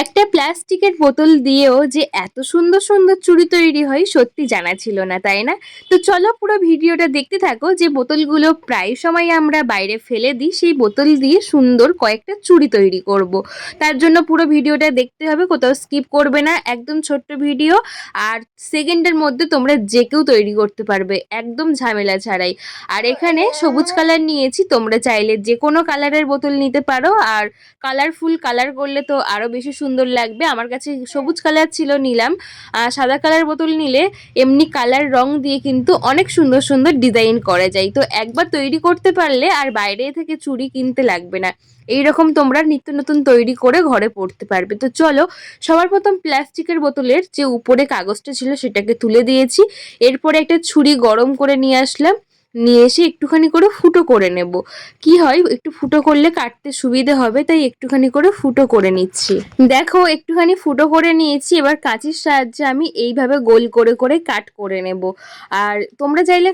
একটা প্লাস্টিকের বোতল দিয়েও যে এত সুন্দর সুন্দর চুড়ি তৈরি হয় সত্যি জানা ছিল না, তাই না? তো চলো পুরো ভিডিওটা দেখতে থাকো। যে বোতলগুলো প্রায় সময় আমরা বাইরে ফেলে দিই, সেই বোতল দিয়ে সুন্দর কয়েকটা চুড়ি তৈরি করব। তার জন্য পুরো ভিডিওটা দেখতে হবে, কোথাও স্কিপ করবে না। একদম ছোট্ট ভিডিও, আর সেকেন্ডের মধ্যে তোমরা যে কেউ তৈরি করতে পারবে একদম ঝামেলা ছাড়াই। আর এখানে সবুজ কালার নিয়েছি, তোমরা চাইলে যে কোনো কালারের বোতল নিতে পারো। আর কালারফুল কালার করলে তো আরো বেশি সুন্দর লাগবে। আমার কাছে সবুজ কালার ছিল, নিলাম। সাদা কালার বোতল নিলে এমনি কালার রং দিয়ে কিন্তু অনেক সুন্দর সুন্দর ডিজাইন করা যায়। তো একবার তৈরি করতে পারলে আর বাইরে থেকে চুড়ি কিনতে লাগবে না। এইরকম তোমরা নিত্য নতুন তৈরি করে ঘরে পড়তে পারবে। তো চলো, সবার প্রথম প্লাস্টিকের বোতলের যে উপরে কাগজটা ছিল সেটাকে তুলে দিয়েছি। এরপরে একটা ছুরি গরম করে নিয়ে আসলাম, নিয়ে এসে একটুখানি করে ফুটো করে নেব। কি হয়, একটু ফুটো করলে কাটতে সুবিধে হবে, তাই একটুখানি করে ফুটো করে নিচ্ছি। দেখো একটুখানি ফুটো করে নিয়েছি। এবার কাঁচির সাহায্যে আমি এইভাবে গোল করে করে কাট করে নেব। আর তোমরা চাইলে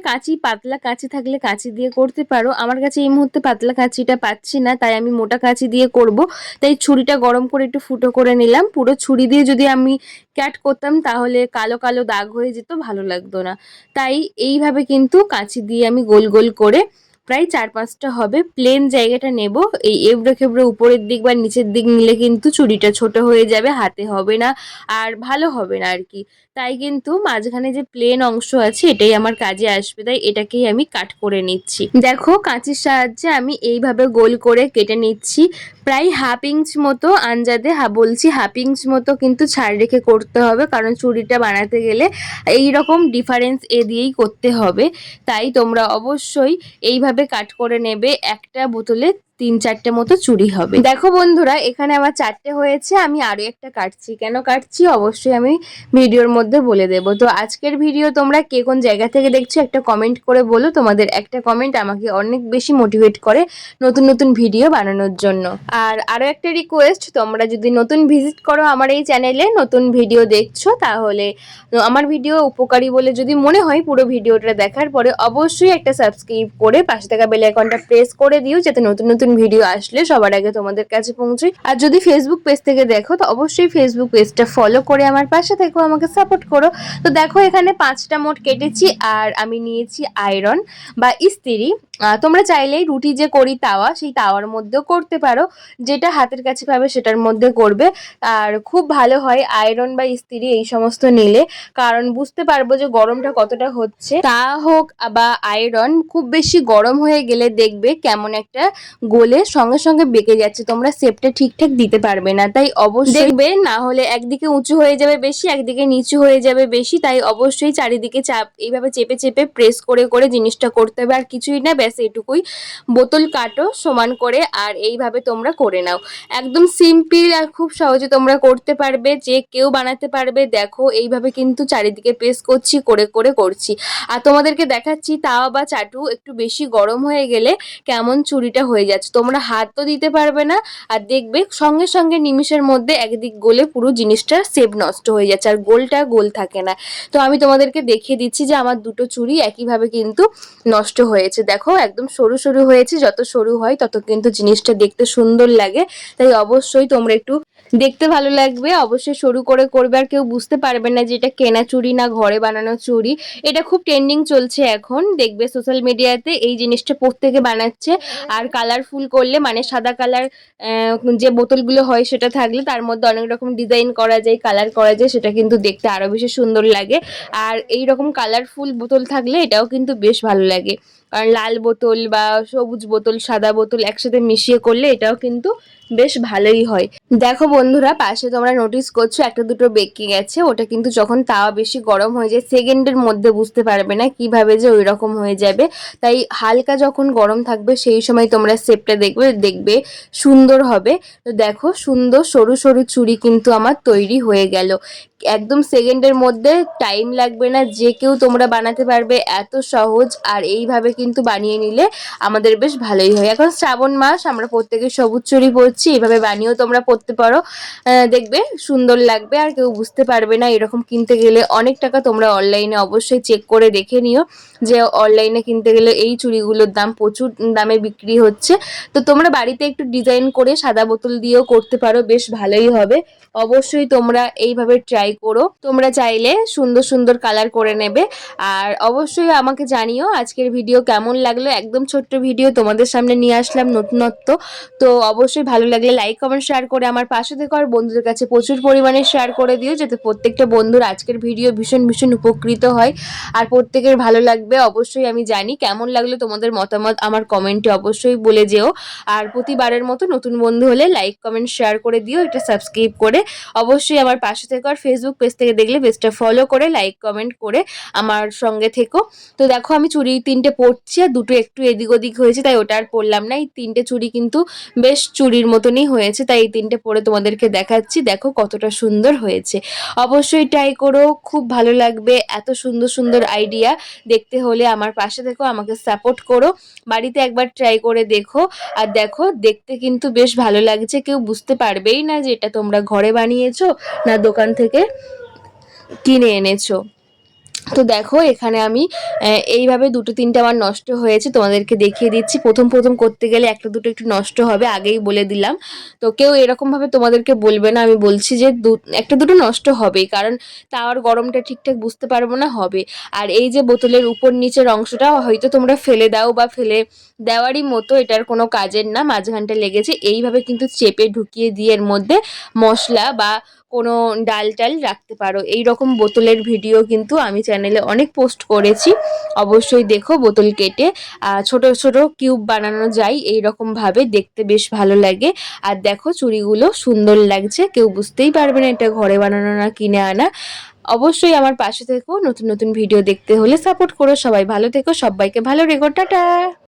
পাতলা কাঁচি থাকলে কাঁচি দিয়ে করতে পারো। আমার কাছে এই মুহূর্তে পাতলা কাঁচিটা পাচ্ছি না, তাই আমি মোটা কাঁচি দিয়ে করব। তাই ছুরিটা গরম করে একটু ফুটো করে নিলাম। পুরো ছুরি দিয়ে যদি আমি কাট করতাম তাহলে কালো কালো দাগ হয়ে যেত, ভালো লাগতো না। তাই এইভাবে কিন্তু কাঁচি দিয়ে আমি গোল গোল করে প্রায় 4-5টা হবে। প্লেন জায়গাটা নেব। এই এবড়ো খেবড়ো উপরের দিক বা নিচের দিক নিলে কিন্তু চুড়িটা ছোট হয়ে যাবে, হাতে হবে না, আর ভালো হবে না আর কি। তাই কিন্তু মাঝখানে যে প্লেন অংশ আছে এটাই আমার কাজে আসবে, তাই এটাকেই আমি কাট করে নিচ্ছি। দেখো কাঁচির সাহায্যে আমি এইভাবে গোল করে কেটে নিচ্ছি। প্রায় 1/2 ইঞ্চ মতো আন্দাজে, বলছি 1/2 ইঞ্চ মতো কিন্তু ছাড় রেখে করতে হবে, কারণ চুড়িটা বানাতে গেলে এইরকম ডিফারেন্স দিয়েই করতে হবে। তাই তোমরা অবশ্যই এইভাবে কাট করে নেবে। একটা বোতলে 3-4টে মতো চুড়ি হবে। দেখো বন্ধুরা, এখানে আমার 4টে হয়েছে। আমি আরো একটা কাটছি। কেন কাটছি অবশ্যই আমি ভিডিওর মধ্যে বলে দেব। তো আজকের ভিডিও তোমরা কে কোন জায়গা থেকে দেখছো একটা কমেন্ট করে বলো। তোমাদের একটা কমেন্ট আমাকে অনেক বেশি মোটিভেট করে নতুন নতুন ভিডিও বানানোর জন্য। আর আরো একটা রিকোয়েস্ট, তোমরা যদি নতুন ভিজিট করো আমার এই চ্যানেলে, নতুন ভিডিও দেখছো, তাহলে আমার ভিডিও উপকারী বলে যদি মনে হয় পুরো ভিডিওটা দেখার পরে অবশ্যই একটা সাবস্ক্রাইব করে পাশে থাকা বেল আইকনটা প্রেস করে দিও, যাতে নতুন নতুন ভিডিও আসলে সবার আগে তোমাদের কাছে পৌঁছায়। আর যদি ফেসবুক পেজ থেকে দেখো তো অবশ্যই ফেসবুক পেজটা ফলো করে আমার পাশে থেকো, আমাকে সাপোর্ট করো। তো দেখো এখানে 5টা মোট কেটেছি। আর আমি নিয়েছি আয়রন বা ইস্ত্রি। তোমরা চাইলেই রুটি যে করি তাওয়া, সেই তাওয়ার মধ্যেও করতে পারো, যেটা হাতের কাছে পাবে সেটার মধ্যে করবে। আর খুব ভালো হয় আয়রন বা ইস্ত্রি এই সমস্ত নিলে, কারণ বুঝতে পারবো যে গরমটা কতটা হচ্ছে। তা হোক বা আয়রন, খুব বেশি গরম হয়ে গেলে দেখবে কেমন একটা গলে সঙ্গে সঙ্গে বেঁকে যাচ্ছে, তোমরা শেপটা ঠিকঠাক দিতে পারবে না। তাই অবশ্যই দেখবে, না হলে একদিকে উঁচু হয়ে যাবে বেশি, একদিকে নিচু হয়ে যাবে বেশি। তাই অবশ্যই চারিদিকে এইভাবে চেপে চেপে প্রেস করে করে জিনিসটা করতে হবে। আর কিছুই না, ব্যাস এটুকুই। বোতল কাটো সমান করে আর এইভাবে তোমরা করে নাও। একদম সিম্পল আর খুব সহজে তোমরা করতে পারবে, যে কেউ বানাতে পারবে। দেখো এইভাবে কিন্তু চারিদিকে প্রেস করছি, করে করে করছি। আর তোমাদেরকে দেখাচ্ছি তাওয়া বা চাটু একটু বেশি গরম হয়ে গেলে কেমন চুড়িটা হয়ে যাচ্ছে। তোমরা হাত তো দিতে পারবে না, আর দেখবে সঙ্গে সঙ্গে নিমিষের মধ্যে একদিক গলে পুরো জিনিসটা শেপ নষ্ট হয়ে যাচ্ছে, আর গোলটা গোল থাকে না। তো আমি তোমাদেরকে দেখিয়ে দিচ্ছি যে আমার দুটো চুড়ি একইভাবে কিন্তু নষ্ট হয়েছে। দেখো একদম সরু সরু হয়েছে, যত সরু হয় তত কিন্তু জিনিসটা দেখতে সুন্দর লাগে। তাই অবশ্যই তোমরা একটু দেখতে ভালো লাগবে, অবশ্যই সরু করে করবে, আর কেউ বুঝতে পারবে না যে এটা কেনা চুড়ি না ঘরে বানানো চুড়ি। এটা খুব ট্রেন্ডিং চলছে এখন, দেখবে সোশ্যাল মিডিয়াতে এই জিনিসটা প্রত্যেকে বানাচ্ছে। আর কালারফুল করলে, মানে সাদা কালার যে বোতলগুলো হয় সেটা থাকলে তার মধ্যে অনেক রকম ডিজাইন করা যায়, কালার করা যায়, সেটা কিন্তু দেখতে আরো বেশি সুন্দর লাগে। আর এই রকম কালারফুল বোতল থাকলে এটাও কিন্তু বেশ ভালো লাগে। কারণ লাল বোতল বা সবুজ বোতল, সাদা বোতল একসাথে মিশিয়ে করলে এটাও কিন্তু বেশ ভালোই হয়। দেখো বন্ধুরা, পাশে তোমরা নোটিস করছো একটা দুটো বেঁকে গেছে। ওটা কিন্তু যখন তাওয়া বেশি গরম হয়ে যায় সেকেন্ডের মধ্যে বুঝতে পারবে না কিভাবে যে ওই রকম হয়ে যাবে। তাই হালকা যখন গরম থাকবে সেই সময় তোমরা শেপটা দেখবে, দেখবে সুন্দর হবে। তো দেখো সুন্দর সরু সরু চুড়ি কিন্তু আমার তৈরি হয়ে গেল। একদম সেকেন্ডের মধ্যে, টাইম লাগবে না, যে কেউ তোমরা বানাতে পারবে, এত সহজ। আর এইভাবে কিন্তু বানিয়ে নিলে আমাদের বেশ ভালোই হয়। এখন শ্রাবণ মাস, আমরা প্রত্যেকে সবুজ চুড়ি পরছি, এইভাবে বানিয়েও তোমরা পরতে পারো, দেখবে সুন্দর লাগবে আর কেউ বুঝতে পারবে না। এরকম কিনতে গেলে অনেক টাকা, তোমরা অনলাইনে অবশ্যই চেক করে দেখে নিও যে অনলাইনে কিনতে গেলে এই চুড়িগুলোর দাম প্রচুর দামে বিক্রি হচ্ছে। তো তোমরা বাড়িতে একটু ডিজাইন করে সাদা বোতল দিয়েও করতে পারো, বেশ ভালোই হবে। অবশ্যই তোমরা এইভাবে ট্রাই করো। তোমরা চাইলে সুন্দর সুন্দর কালার করে নেবে। আর অবশ্যই আমাকে জানিও আজকের ভিডিও কেমন লাগলো। একদম ছোট্ট ভিডিও তোমাদের সামনে নিয়ে আসলাম, নতুনত্ব। তো অবশ্যই ভালো লাগলে লাইক কমেন্ট শেয়ার করে আমার পাশে থেকো, আর বন্ধুদের কাছে প্রচুর পরিমাণে শেয়ার করে দিও, যাতে প্রত্যেকটা বন্ধুর আজকের ভিডিও ভীষণ ভীষণ উপকৃত হয় আর প্রত্যেকের ভালো লাগবে। অবশ্যই আমি জানি কেমন লাগলো, তোমাদের মতামত আমার কমেন্টে অবশ্যই বলে যেও। আর প্রতিবারের মতো নতুন বন্ধু হলে লাইক কমেন্ট শেয়ার করে দিও, এটা সাবস্ক্রাইব করে অবশ্যই আমার পাশে থেকো। আর ফেসবুক পেজ থেকে দেখলে পেজটা ফলো করে লাইক কমেন্ট করে আমার সঙ্গে থেকো। তো দেখো আমি চুড়ি 3টে পরছি, আর দুটো একটু এদিক ওদিক হয়েছে, তাই ওটা আর পরলাম না। এই 3টে চুড়ি কিন্তু বেশ চুড়ির মতনই হয়েছে, তাই এই 3টে পরে তোমাদেরকে দেখাচ্ছি। দেখো কতটা সুন্দর হয়েছে। অবশ্যই ট্রাই করো, খুব ভালো লাগবে। এত সুন্দর সুন্দর আইডিয়া দেখতে হলে আমার পাশে থেকো, আমাকে সাপোর্ট করো। বাড়িতে একবার ট্রাই করে দেখো। আর দেখো দেখতে কিন্তু বেশ ভালো লাগছে, কেউ বুঝতে পারবেই না যে এটা তোমরা ঘরে বানিয়েছো না দোকান থেকে কিনে এনেছো। তো দেখো এখানে আমি এইভাবে দুটো তিনটে আমার নষ্ট হয়েছে, তোমাদেরকে দেখিয়ে দিচ্ছি। প্রথম প্রথম করতে গেলে একটা দুটো একটু নষ্ট হবে, আগেই বলে দিলাম। তো কেউ এরকমভাবে তোমাদেরকে বলবে না, আমি বলছি যে একটা দুটো নষ্ট হবেই, কারণ তাওয়ার গরমটা ঠিকঠাক বুঝতে পারবো না, হবে। আর এই যে বোতলের উপর নিচের অংশটা হয়তো তোমরা ফেলে দাও বা ফেলে দেওয়ারই মতো, এটার কোনো কাজের না, মাঝখানটা লেগেছে। এইভাবে কিন্তু চেপে ঢুকিয়ে দিয়ে এর মধ্যে মশলা বা কোনো ডাল টাল রাখতে পারো। এই রকম বোতলের ভিডিও কিন্তু আমি চ্যানেলে অনেক পোস্ট করেছি, অবশ্যই দেখো। বোতল কেটে ছোট ছোট কিউব বানানো যায়, এই রকম ভাবে দেখতে বেশ ভালো লাগে। আর দেখো চুড়িগুলো সুন্দর লাগছে, কেউ বুঝতেই পারবে না এটা ঘরে বানানো না কিনে আনা। অবশ্যই আমার পাশে থেকো, নতুন নতুন ভিডিও দেখতে হলে সাপোর্ট করো। সবাই ভালো থেকো, সবাইকে ভালো রেখো, টাটা।